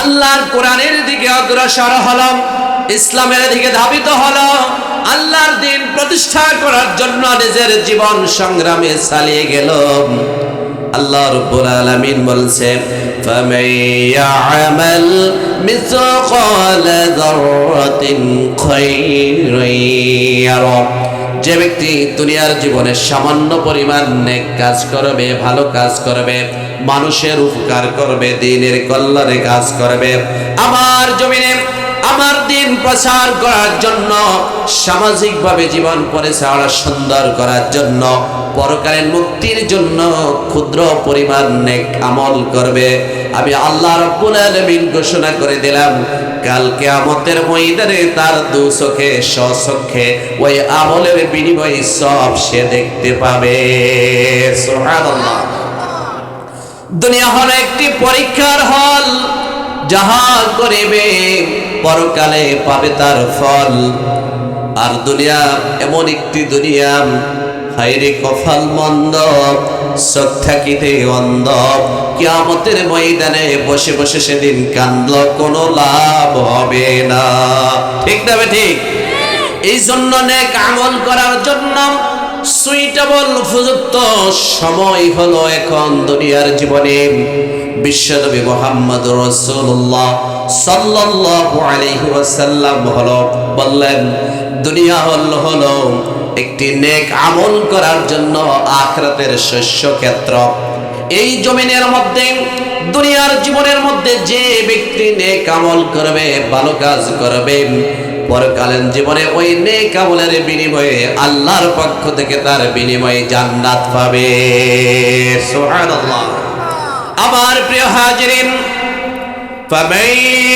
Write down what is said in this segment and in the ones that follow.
আল্লাহর কোরআনের দিকে অগ্রসর হলো, ইসলামের দিকে ধাবিত হলো, আল্লাহর দ্বীন প্রতিষ্ঠা করার জন্য নিজের জীবন সংগ্রামে চালিয়ে গেল। আল্লাহ রাব্বুল আলামিন বলছেন, ফামান ইয়ামাল মিসকালা যাররাতিন খায়রান ইয়ারা, যে ব্যক্তি দুনিয়ার জীবনে সামান্য পরিমাণ নেক কাজ করবে, ভালো কাজ করবে, মানুষের উপকার করবে, দ্বীনের কল্যাণে কাজ করবে, আমার জমিনে আমার দ্বীন প্রচার করার জন্য, সামাজিকভাবে জীবন পরিচালনা সুন্দর করার জন্য, পরকালীন মুক্তির জন্য ক্ষুদ্র পরিমাণ নেক আমল করবে, আমি আল্লাহ রাব্বুল আলামিন ঘোষণা করে দিলাম, কাল কিয়ামতের ময়দানে তার দু চোখে স্বচক্ষে ওই আমলের বিনিময়ে সব সে দেখতে পাবে। সুবহানাল্লাহ। দুনিয়া হলো একটি পরীক্ষার হল, যাহা করিবে পরকালে পাবে তার ফল। আর দুনিয়া এমন একটি দুনিয়া, হায়রে কপাল মন্দ, চোখ থাকিতে অন্ধ, কিয়ামতের ময়দানে বসে বসে সেদিন কান্দল, কোনো লাভ হবে না। ঠিক না ঠিক? এই জন্য নেক আমল করার জন্য সুইটেবল উপযুক্ত সময় হলো এখন দুনিয়ার জীবনে। বিশ্বনবী মুহাম্মদুর রাসূলুল্লাহ সাল্লাল্লাহু আলাইহি ওয়াসাল্লাম বললেন, দুনিয়া হলো একটি নেক আমল করার জন্য আখিরাতের শস্য ক্ষেত্র। এই জমিনের মধ্যে, দুনিয়ার জীবনের মধ্যে যে ব্যক্তি নেক আমল করবে, ভালো কাজ করবে, পরকালীন জীবনে ওই নেক আমলের বিনিময়ে আল্লাহর পক্ষ থেকে তার বিনিময়ে জান্নাত পাবে। সুবহানাল্লাহ। আমার প্রিয় হাজিরিন, فَمَن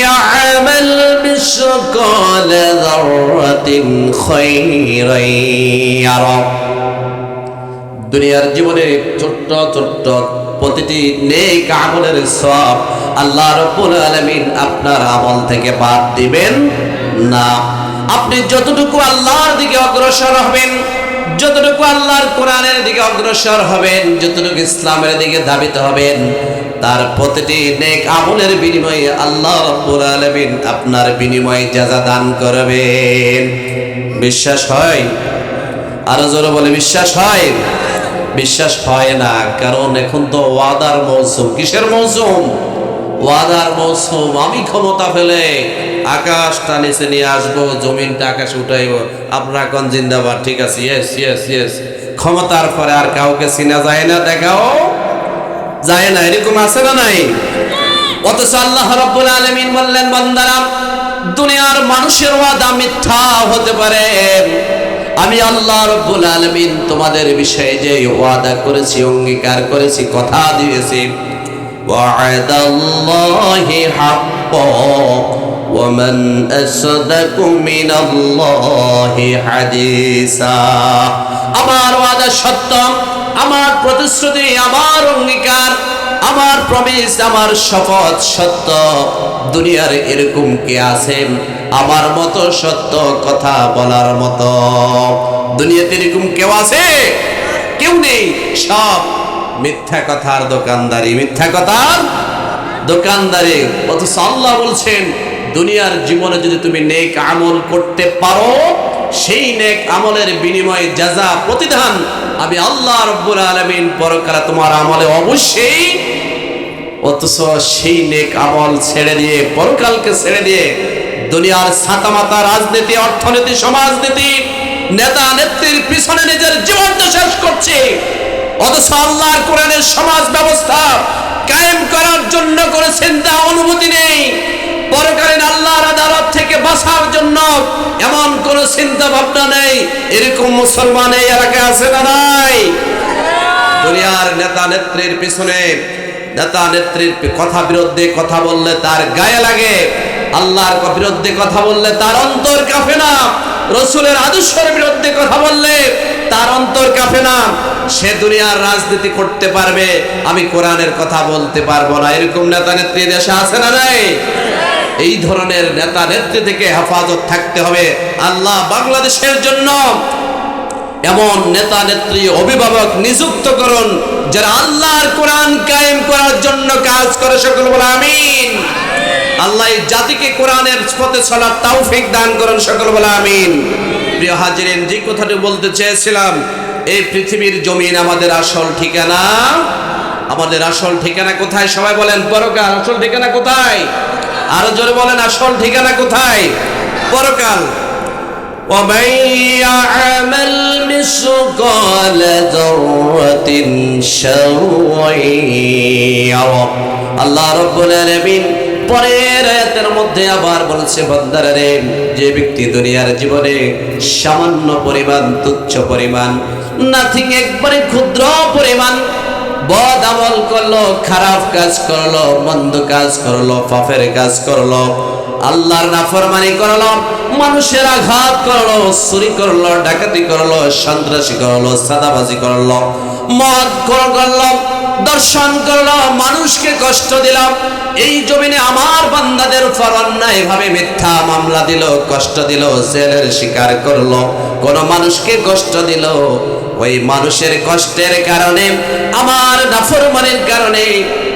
يَعْمَلْ مِثْقَالَ ذَرَّةٍ خَيْرًا يَرَهُ। দুনিয়ার জীবনে ছোট্ট ছোট্ট প্রতিটি নেক আমলের সওয়াব আল্লাহ রাব্বুল আলামিন আপনার আমল থেকে বাদ দিবেন না। আপনি যতটুকু আল্লাহর দিকে অগ্রসর হবেন, যতটুকু আল্লাহর কোরআনের দিকে অগ্রসর হবেন, যতটুকু ইসলামের দিকে ধাবিত হবেন, তার প্রতিটি নেক আমলের বিনিময়ে আল্লাহ রাব্বুল আলামিন আপনার বিনিময়ে জাযা দান করবেন। বিশ্বাস হয়? আরো জোরে বলে বিশ্বাস হয়? বিশ্বাস হয় না, কারণ এখন তো ওয়াদার মৌসুম। কিসের মৌসুম? ওয়াদার মৌসুম। আমি ক্ষমতা ফেলে আকাশটা নিচে নিয়ে আসবো, জমিনটা আকাশে উঠাইব, আপনারা কোন জিন্দাবাদ? ঠিক আছে, ইয়েস ইয়েস ইয়েস। ক্ষমতার পরে আর কাউকে চিনা যায় না, দেখাও যায় না, এরকম আছে না নাই? অথচ আল্লাহ রাব্বুল আলামিন বললেন, বান্দারা, দুনিয়ার মানুষের ওয়াদা মিথ্যা হতে পারে, আমি আল্লাহ রাব্বুল আলামিন তোমাদের বিষয়ে যে ওয়াদা করেছি, অঙ্গীকার করেছি, কথা দিয়েছি, ওয়া'দাল্লাহি হাক্কান ওয়া মান আসদাকু মিনাল্লাহি হাদিসা। আমার ওয়াদা সত্য, আমার প্রতিশ্রুতি, আমার অঙ্গীকার, আমার প্রমিস, আমার শপথ সত্য। দুনিয়ার এরকম কে আছেন আমার মতো সত্য কথা বলার মতো? দুনিয়াতে এরকম কেউ আছে? কেউ নেই। সব মিথ্যা কথার দোকানদারি, মিথ্যা কথার দোকানদারি। অথচ আল্লাহ বলছেন, দুনিয়ার জীবনে যদি তুমি নেক আমল করতে পারো, সেই নেক আমলের বিনিময়ে জাযা, প্রতিদান আমি আল্লাহ রাব্বুল আলামিন পরকালে তোমার আমলে অবশ্যই। অথচ সেই নেক আমল ছেড়ে দিয়ে, পরকালকে ছেড়ে দিয়ে দুনিয়ার ছাতামাতা রাজনীতি, অর্থনীতি, সমাজনীতি, নেতা নেত্রীর পিছনে নিজের জীবনটা শেষ করছে। অথচ আল্লাহর কোরআনের সমাজ ব্যবস্থা কায়েম করার জন্য কোনো চিন্তা অনুমতি নেই। পরকালীন আল্লাহর আদালত থেকে বাঁচার জন্য এমন কোন চিন্তা ভাবনা নেই। এরকম মুসলমান এই এলাকায় আছে না নাই? দুনিয়ার নেতা নেত্রীর পিছনে, নেতা নেত্রীর কথা বিরুদ্ধে কথা বললে তার গায়ে লাগে, আল্লাহর বিরুদ্ধে কথা বললে তার অন্তর কাঁপে না, রাসূলের আদর্শের বিরুদ্ধে কথা বললে তার অন্তর কাঁপে না। সে দুনিয়ার রাজনীতি করতে পারবে, আমি কোরআনের কথা বলতে পারবো না। এরকম নেতা নেত্রী দেশে আছে না নাই? এই ধরনের নেতা নেত্রী থেকে হেফাজত থাকতে হবে। আল্লাহ বাংলাদেশের জন্য এমন নেতা নেত্রী, অভিভাবক নিযুক্ত করুন যারা আল্লাহর কোরআন কায়েম করার জন্য কাজ করে। সকল বলে আমিন। আল্লাহ এই জাতিকে কোরআনের পথে চলার তৌফিক দান করুন, সকল বলে আমিন। প্রিয় হাজিরিন, যে কথাটি বলতে চেয়েছিলাম, এই পৃথিবীর জমিন আমাদের আসল ঠিকানা। আমাদের আসল ঠিকানা কোথায়? সবাই বলেন পরকাল। আসল ঠিকানা কোথায়? আরো জোরে বলেন, আসল ঠিকানা কোথায়? পরকাল। ومن يعمل مثقال ذرة شرا يره। আল্লাহ রাব্বুল আলামিন পরের আয়াতের মধ্যে আবার বলেছে, বান্দারা রে, যে ব্যক্তি দুনিয়ার জীবনে সামান্য পরিমাণ, তুচ্ছ পরিমাণ, নাথিং, একবারে ক্ষুদ্র পরিমাণ বদ আমল করলো, খারাপ কাজ করলো, মন্দ কাজ করলো, পাপের কাজ করলো, আল্লাহর নাফরমানি করলো, মানুষের আঘাত করলো, চুরি করলো, ডাকাতি করলো, সন্ত্রাসী করলো, সাদাবাজি করলো, মদ করলো, দর্শন করলো, মানুষকে কষ্ট দিলাম, এই জমিনে আমার বান্দাদের উপর অন্যায় ভাবে মিথ্যা মামলা দিল, কষ্ট দিল, জেলের শিকার করলো, কোন মানুষকে কষ্ট দিল, ওই মানুষের কষ্টের কারণে, আমার নাফরমানির কারণে,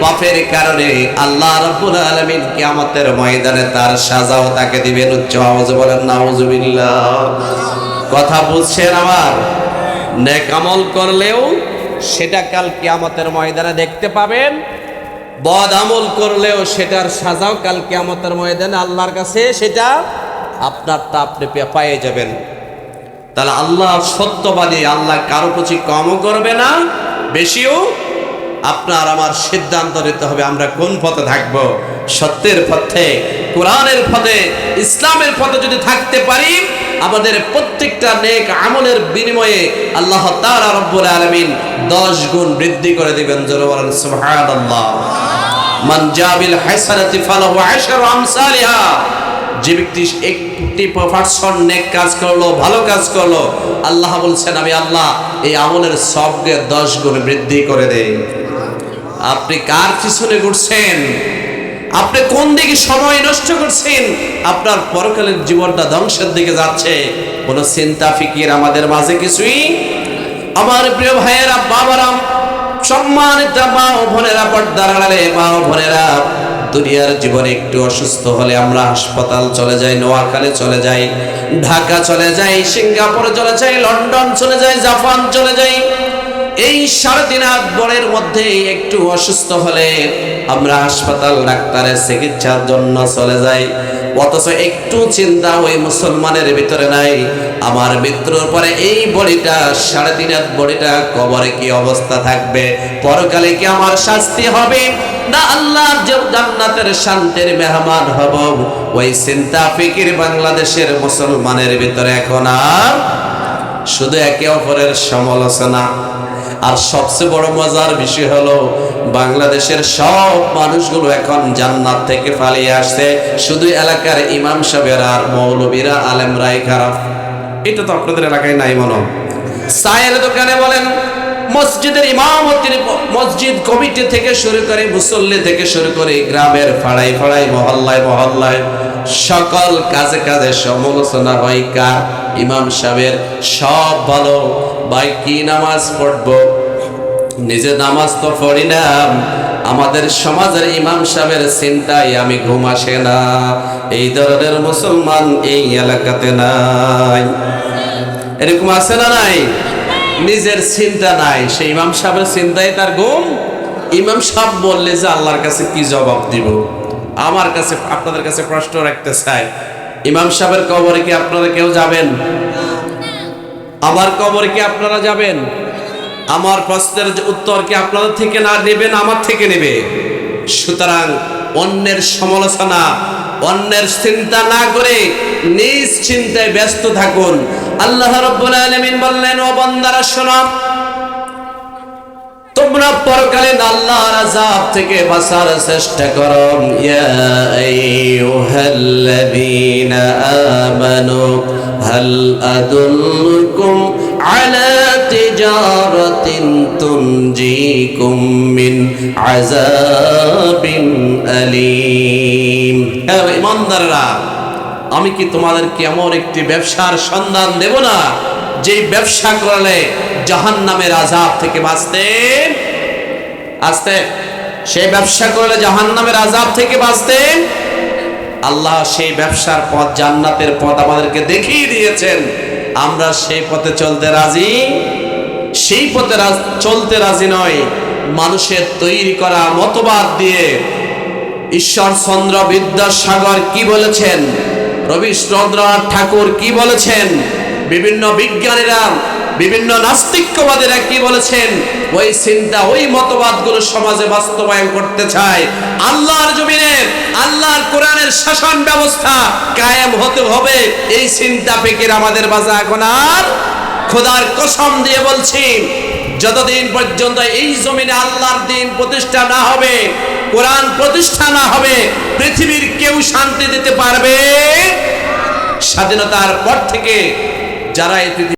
পাপের কারণে আল্লাহ রাব্বুল আলামিন কিয়ামতের ময়দানে তার সাজাও তাকে দিবেন। উচ্চ আওয়াজে বলেন নাউজুবিল্লাহ। কথা বুঝছেন আমার? নেক আমল করলেও সেটা কাল কিয়ামতের ময়দানে দেখতে পাবেন, বদ আমল করলেও সেটার সাজাও কাল কিয়ামতের ময়দানে আল্লাহর কাছে সেটা আপনারটা আপনি পেয়ে যাবেন। তাহলে আল্লাহ সত্যবাদী, আল্লাহ কারো প্রতি কমও করবে না, বেশিও। আপনার আমার সিদ্ধান্ত নিতে হবে আমরা কোন পথে থাকব। সত্যের পথে, কোরআনের পথে, ইসলামের পথে যদি থাকতে পারি, আমাদের প্রত্যেকটা নেক আমলের বিনিময়ে আল্লাহ তাআলা রব্বুল আলামিন 10 গুণ বৃদ্ধি করে দিবেন। জোরে বলেন সুবহানাল্লাহ। মান জাবিল হাসানাতি ফালাহু আশরু আমসালিহা। যে ব্যক্তি 1% নেক কাজ করলো, ভালো কাজ করলো, আল্লাহ বলছেন আমি আল্লাহ এই আমলের সবকে 10 গুণ বৃদ্ধি করে দেই। আপনি কার পিছনে ঘুরছেন? আপনি কোন দিকে সময় নষ্ট করছেন? আপনার পরকালের জীবনটা ধ্বংসের দিকে যাচ্ছে। কোন চিন্তা ফিকির আমাদের মাঝে কিছুই। আমার প্রিয় ভাইয়েরা, বাবারা, সম্মানিত মা ও বোনেরা, পর্দার আড়ালে মা ও বোনেরা, দুনিয়ার জীবনে একটু অসুস্থ হলে আমরা হাসপাতাল চলে যাই, নোয়াখালী চলে যাই, ঢাকা চলে যাই, সিঙ্গাপুর চলে যাই, লন্ডন চলে যাই, জাপান চলে যাই। এই 3.5 হাত বরের মধ্যে একটু অসুস্থ হলে আমরা হাসপাতাল, ডাক্তারের চিকিৎসার জন্য চলে যাই। অথচ একটু চিন্তা ওই মুসলমানের ভিতরে নাই, আমার মৃত্যুর পরে এই বডিটা, 3.5 হাত বডিটা কবরে কি অবস্থা থাকবে, পরকালে কি আমার শাস্তি হবে না আল্লাহর জান্নাতের শান্তির মেহমান হব, ওই চিন্তা ফিকির বাংলাদেশের মুসলমানের ভিতরে এখন আর। শুধু একে অপরের সমালোচনা। আর সবচেয়ে বড় মজার বিষয় হলো, বাংলাদেশের সব মানুষগুলো এখন জান্নাত থেকে পালিয়ে আসছে, শুধু এলাকার ইমাম সাহেবেরা আর মৌলবীরা, আলেমরাই খারাপ। এটা তো আপনাদের এলাকায় নাই মনে হয়। চায়ের দোকানে বলেন, মসজিদের ইমামতি, মসজিদ কমিটি থেকে শুরু করে, মুসল্লি থেকে শুরু করে, গ্রামের পাড়ায় পাড়ায়, মহল্লায় মহল্লায়, সকল কাজে কাজে সমালোচনা হয় কার? ইমাম সাহেবের। সব ভালো ভাই, কি নামাজ পড়বো? নিজে নামাজ তো পড়ি না, আমাদের সমাজের ইমাম সাহেবের চিন্তায় আমি ঘুম আসে না। এই ধরনের মুসলমান এই এলাকাতে নাই। এরকম আছে না নাই? নিজের চিন্তা নাই, সেই ইমাম সাহেবের চিন্তায় তার ঘুম। ইমাম সাহেব বললে যে আল্লাহর কাছে কি জবাব দিব? আমার কাছে, আপনাদের কাছে প্রশ্ন রাখতে চাই, ইমাম সাহেবের কবরে কি আপনারা কেউ যাবেন? আমার কবরে কি আপনারা যাবেন? আমার প্রশ্নের উত্তর কি আপনাদের থেকে না নেবেন, আমার থেকে নেবে? সুতরাং অন্যের সমালোচনা, অন্যের চিন্তা না করে নিজ চিন্তায় ব্যস্ত থাকুন। আল্লাহ রাব্বুল আলামিন বললেন, ও বান্দারা শোনো, তোমরা পরকালীন আল্লাহর আযাব থেকে বাঁচার চেষ্টা করো। ইয়া আইয়ুহাল্লাযীনা আমানু হাল আদুল্লুকুম আলা তিজারাতিন তুনজিকুম মিন আযাবিন আলীম। হে ঈমানদাররা, আমি কি তোমাদেরকে এমন একটি ব্যবসার সন্ধান দেব না, যে ব্যবসা করলে জাহান্নামের আযাব থেকে বাঁচতে? সেই ব্যবসা করলে জাহান্নামের আযাব থেকে বাঁচতে। আল্লাহ সেই ব্যবসার পথ, জান্নাতের পথ আমাদেরকে দেখিয়ে দিয়েছেন। আমরা সেই পথে চলতে রাজি, সেই পথে চলতে রাজি নয়। মানুষের তৈরি করা মতবাদ দিয়ে ঈশ্বরচন্দ্র বিদ্যাসাগর কি বলেছেন, রবীন্দ্রনাথ ঠাকুর কি বলেছেন, বিভিন্ন বিজ্ঞানীরা, বিভিন্ন নাস্তিক্যবাদীরা কি বলেছেন, ওই চিন্তা, ওই মতবাদগুলো সমাজে বাস্তবায়ন করতে চায়। আল্লাহর জমিনে আল্লাহর কোরআনের শাসন ব্যবস্থা কায়েম হতে হবে, এই চিন্তা ফিকির আমাদের মাঝে এখন আর, খোদার কসম দিয়ে বলছি, যতদিন পর্যন্ত এই জমিনে আল্লাহর দ্বীন প্রতিষ্ঠা না হবে, কোরআন প্রতিষ্ঠা না হবে, পৃথিবীর কেউ শান্তি দিতে পারবে। স্বাধীনতার পর থেকে যারা এই